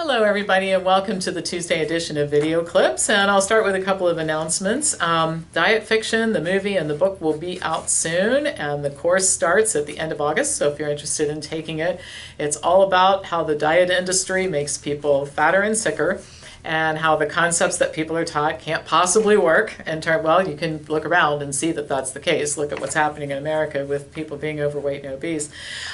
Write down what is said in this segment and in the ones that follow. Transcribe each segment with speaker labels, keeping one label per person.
Speaker 1: Hello everybody and welcome to the Tuesday edition of Video Clips, and I'll start with a couple of announcements. Diet Fiction, the movie and the book will be out soon, and the course starts at the end of August, so if you're interested in taking it, it's all about how the diet industry makes people fatter and sicker, and how the concepts that people are taught can't possibly work. And well, you can look around and see that that's the case. Look at what's happening in America with people being overweight and obese.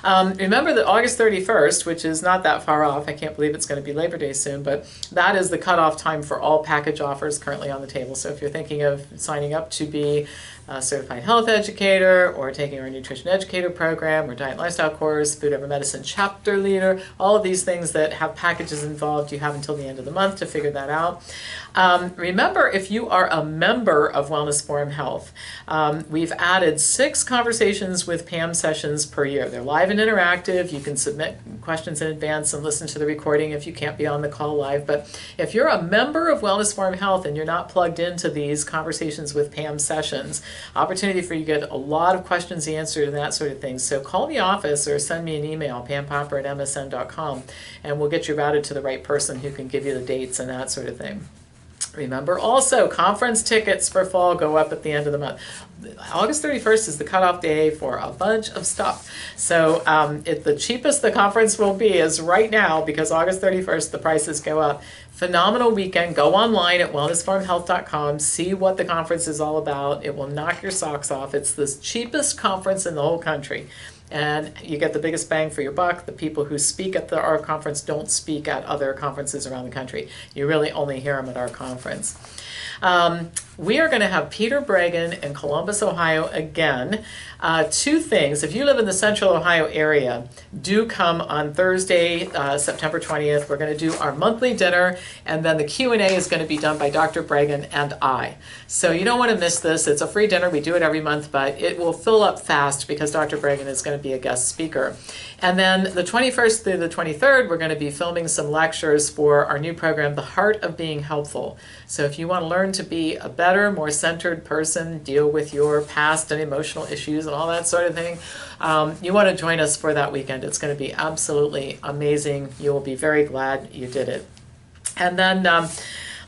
Speaker 1: Remember that August 31st, which is not that far off, I can't believe it's going to be Labor Day soon, but that is the cutoff time for all package offers currently on the table. So if you're thinking of signing up to be a certified health educator, or taking our nutrition educator program, or diet and lifestyle course, food over medicine chapter leader, all of these things that have packages involved, you have until the end of the month to figure that out. Remember, if you are a member of Wellness Forum Health, we've added 6 conversations with Pam sessions per year. They're live and interactive. You can submit questions in advance and listen to the recording if you can't be on the call live. But if you're a member of Wellness Forum Health and you're not plugged into these conversations with Pam sessions, opportunity for you to get a lot of questions answered and that sort of thing. So call the office or send me an email, pampopper@msn.com, and we'll get you routed to the right person who can give you the dates and that sort of thing. Remember also, conference tickets for fall go up at the end of the month. August 31st is the cutoff day for a bunch of stuff. So the cheapest the conference will be is right now, because August 31st the prices go up. Phenomenal weekend. Go online at wellnessfarmhealth.com. See what the conference is all about. It will knock your socks off. It's the cheapest conference in the whole country. And you get the biggest bang for your buck. The people who speak at our conference don't speak at other conferences around the country. You really only hear them at our conference. We are going to have Peter Bregan in Columbus, Ohio again. 2 things. If you live in the central Ohio area, do come on Thursday, September 20th. We're going to do our monthly dinner, and then the Q&A is going to be done by Dr. Bregan and I. So you don't want to miss this. It's a free dinner. We do it every month, but it will fill up fast because Dr. Bregan is going to be a guest speaker. And then the 21st through the 23rd, we're going to be filming some lectures for our new program, The Heart of Being Helpful. So if you want to learn to be a better, more centered person, deal with your past and emotional issues and all that sort of thing, you want to join us for that weekend. It's going to be absolutely amazing. You will be very glad you did it. And then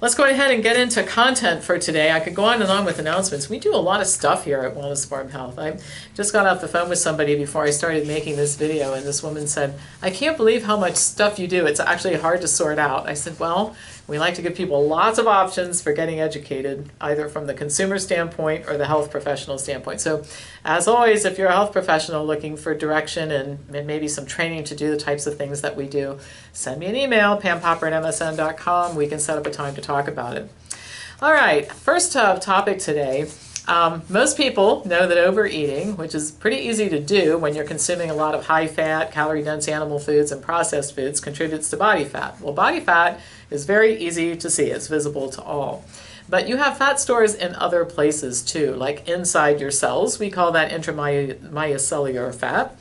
Speaker 1: let's go ahead and get into content for today. I could go on and on with announcements. We do a lot of stuff here at Wellness Forum Health. I just got off the phone with somebody before I started making this video, and this woman said, "I can't believe how much stuff you do. It's actually hard to sort out." I said, well, we like to give people lots of options for getting educated, either from the consumer standpoint or the health professional standpoint. So as always, if you're a health professional looking for direction and maybe some training to do the types of things that we do, send me an email, pampopper@msn.com. We can set up a time to talk about it. All right, first topic today. Most people know that overeating, which is pretty easy to do when you're consuming a lot of high-fat, calorie-dense animal foods and processed foods, contributes to body fat. Well, body fat is very easy to see. It's visible to all. But you have fat stores in other places too, like inside your cells. We call that intracellular fat.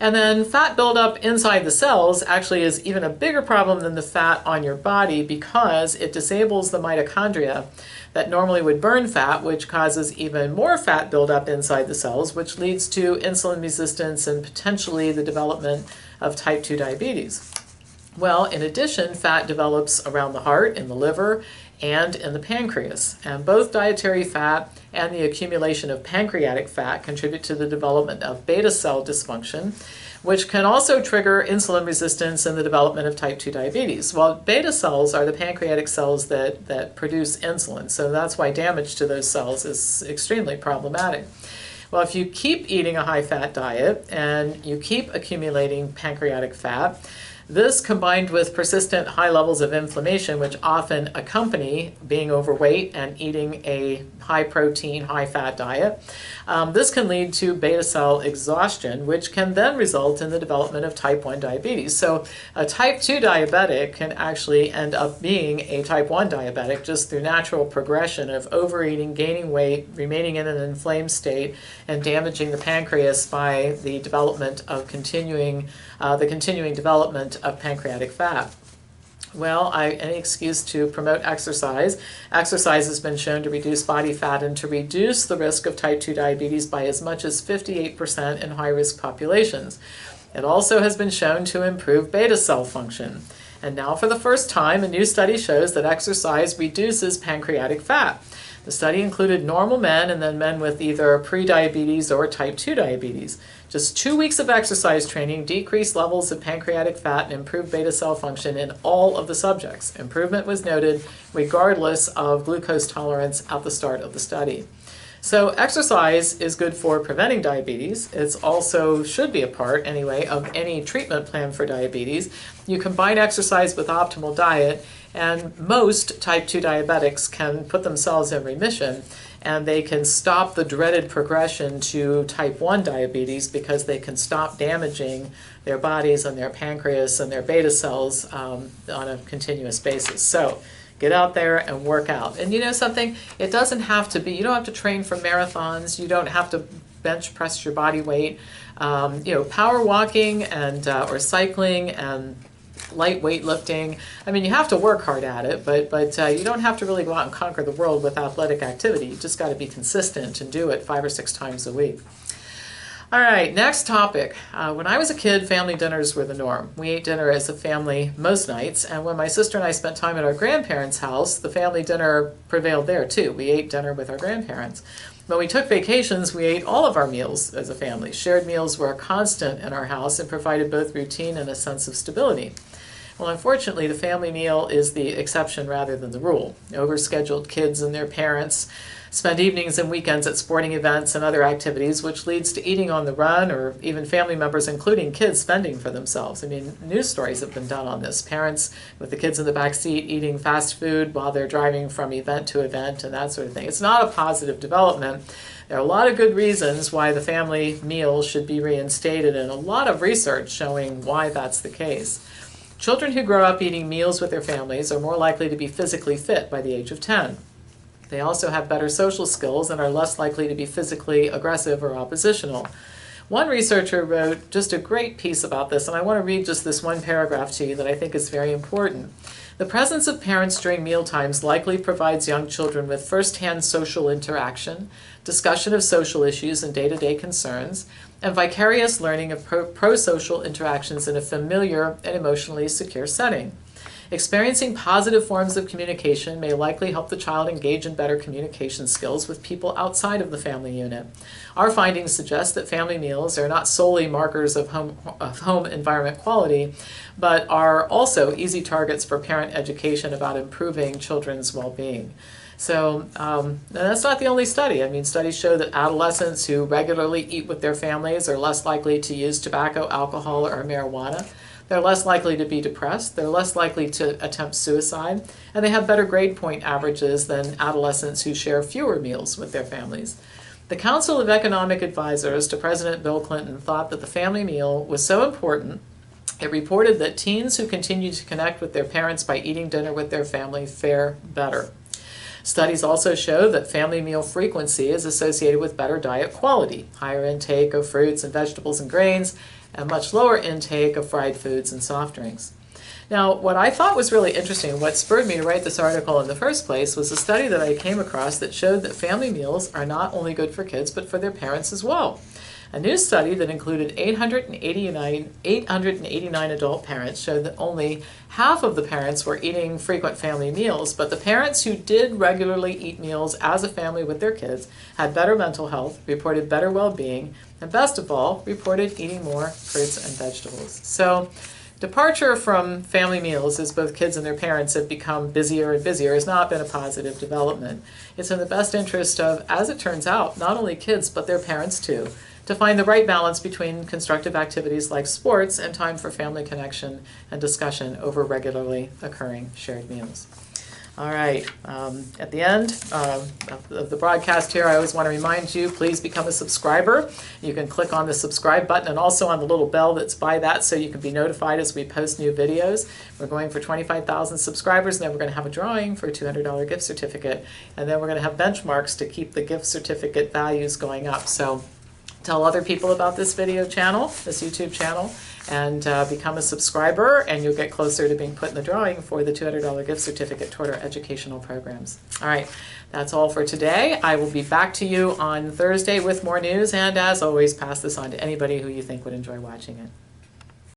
Speaker 1: And then fat buildup inside the cells actually is even a bigger problem than the fat on your body, because it disables the mitochondria that normally would burn fat, which causes even more fat buildup inside the cells, which leads to insulin resistance and potentially the development of type 2 diabetes. Well, in addition, fat develops around the heart, in the liver, and in the pancreas. And both dietary fat and the accumulation of pancreatic fat contribute to the development of beta cell dysfunction, which can also trigger insulin resistance and the development of type 2 diabetes. Well, beta cells are the pancreatic cells that produce insulin, so that's why damage to those cells is extremely problematic. Well, if you keep eating a high-fat diet and you keep accumulating pancreatic fat, this, combined with persistent high levels of inflammation, which often accompany being overweight and eating a high-protein, high-fat diet, this can lead to beta cell exhaustion, which can then result in the development of type 1 diabetes. So a type 2 diabetic can actually end up being a type 1 diabetic just through natural progression of overeating, gaining weight, remaining in an inflamed state, and damaging the pancreas by the development of continuing development of pancreatic fat. Well, any excuse to promote exercise. Exercise has been shown to reduce body fat and to reduce the risk of type 2 diabetes by as much as 58% in high-risk populations. It also has been shown to improve beta cell function. And now for the first time, a new study shows that exercise reduces pancreatic fat. The study included normal men and then men with either pre-diabetes or type 2 diabetes. Just 2 weeks of exercise training decreased levels of pancreatic fat and improved beta cell function in all of the subjects. Improvement was noted regardless of glucose tolerance at the start of the study. So exercise is good for preventing diabetes. It also should be a part, anyway, of any treatment plan for diabetes. You combine exercise with optimal diet, and most type 2 diabetics can put themselves in remission, and they can stop the dreaded progression to type 1 diabetes because they can stop damaging their bodies and their pancreas and their beta cells on a continuous basis. So get out there and work out. And you know something? It doesn't have to be, you don't have to train for marathons. You don't have to bench press your body weight. Power walking and or cycling and light weightlifting. I mean, you have to work hard at it, but you don't have to really go out and conquer the world with athletic activity. You just got to be consistent and do it 5 or 6 times a week. All right, next topic. When I was a kid, family dinners were the norm. We ate dinner as a family most nights, and when my sister and I spent time at our grandparents' house, the family dinner prevailed there too. We ate dinner with our grandparents. When we took vacations, we ate all of our meals as a family. Shared meals were a constant in our house and provided both routine and a sense of stability. Well, unfortunately, the family meal is the exception rather than the rule. Overscheduled kids and their parents spend evenings and weekends at sporting events and other activities, which leads to eating on the run, or even family members, including kids, spending for themselves. I mean, news stories have been done on this. Parents with the kids in the back seat eating fast food while they're driving from event to event and that sort of thing. It's not a positive development. There are a lot of good reasons why the family meal should be reinstated, and a lot of research showing why that's the case. Children who grow up eating meals with their families are more likely to be physically fit by the age of 10. They also have better social skills and are less likely to be physically aggressive or oppositional. One researcher wrote just a great piece about this, and I want to read just this one paragraph to you that I think is very important. The presence of parents during mealtimes likely provides young children with first-hand social interaction, discussion of social issues and day-to-day concerns, and vicarious learning of pro-social interactions in a familiar and emotionally secure setting. Experiencing positive forms of communication may likely help the child engage in better communication skills with people outside of the family unit. Our findings suggest that family meals are not solely markers of home environment quality, but are also easy targets for parent education about improving children's well-being. So that's not the only study. I mean, studies show that adolescents who regularly eat with their families are less likely to use tobacco, alcohol, or marijuana. They're less likely to be depressed, they're less likely to attempt suicide, and they have better grade point averages than adolescents who share fewer meals with their families. The Council of Economic Advisors to President Bill Clinton thought that the family meal was so important, it reported that teens who continue to connect with their parents by eating dinner with their family fare better. Studies also show that family meal frequency is associated with better diet quality, higher intake of fruits and vegetables and grains, and much lower intake of fried foods and soft drinks. Now, what I thought was really interesting, what spurred me to write this article in the first place, was a study that I came across that showed that family meals are not only good for kids, but for their parents as well. A new study that included 889 adult parents showed that only half of the parents were eating frequent family meals, but the parents who did regularly eat meals as a family with their kids had better mental health, reported better well-being, and best of all, reported eating more fruits and vegetables. So, departure from family meals as both kids and their parents have become busier and busier has not been a positive development. It's in the best interest of, as it turns out, not only kids but their parents too, to find the right balance between constructive activities like sports and time for family connection and discussion over regularly occurring shared meals. All right, at the end of the broadcast here, I always want to remind you, please become a subscriber. You can click on the subscribe button and also on the little bell that's by that so you can be notified as we post new videos. We're going for 25,000 subscribers, and then we're going to have a drawing for a $200 gift certificate, and then we're going to have benchmarks to keep the gift certificate values going up. So tell other people about this video channel, this YouTube channel, and become a subscriber, and you'll get closer to being put in the drawing for the $200 gift certificate toward our educational programs. All right, that's all for today. I will be back to you on Thursday with more news, and as always, pass this on to anybody who you think would enjoy watching it.